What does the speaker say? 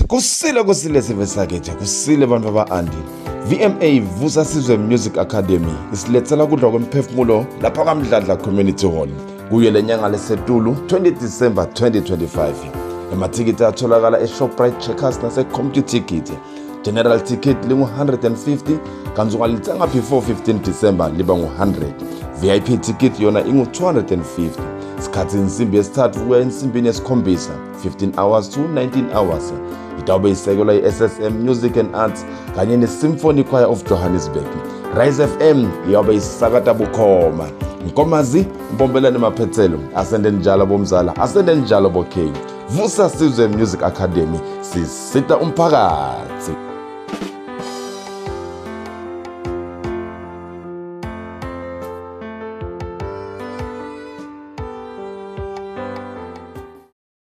kusile sivesakethe kusile bantu aba-andi VMA Vusa Sizwe Music Academy isilethela kudla kwemphefumulo lapha kwaMdladla Community Hall kuyo lenyanga leSetulu 20 December 2025. Amathikiti atholakala eShoprite Checkers nase-Community Ticket. General ticket lingu-150 kanti ungalithenga before 15 December liba ngu-100. VIP ticket yona ingu-250. Isikhathi insimbi yesithathu kuya ensimbini yesikhombisa 15 hours to 19 hours. Itawube isekelwa i-SSM Music and Arts kanye ne-Symphony Choir of Johannesburg. Rise FM iyabe isakata bukhoma. Nkomazi mbombelane maphethelo asende njalo bomzala asende njalo boking. Vusa Sizwe Music Academy sisita umphakathi.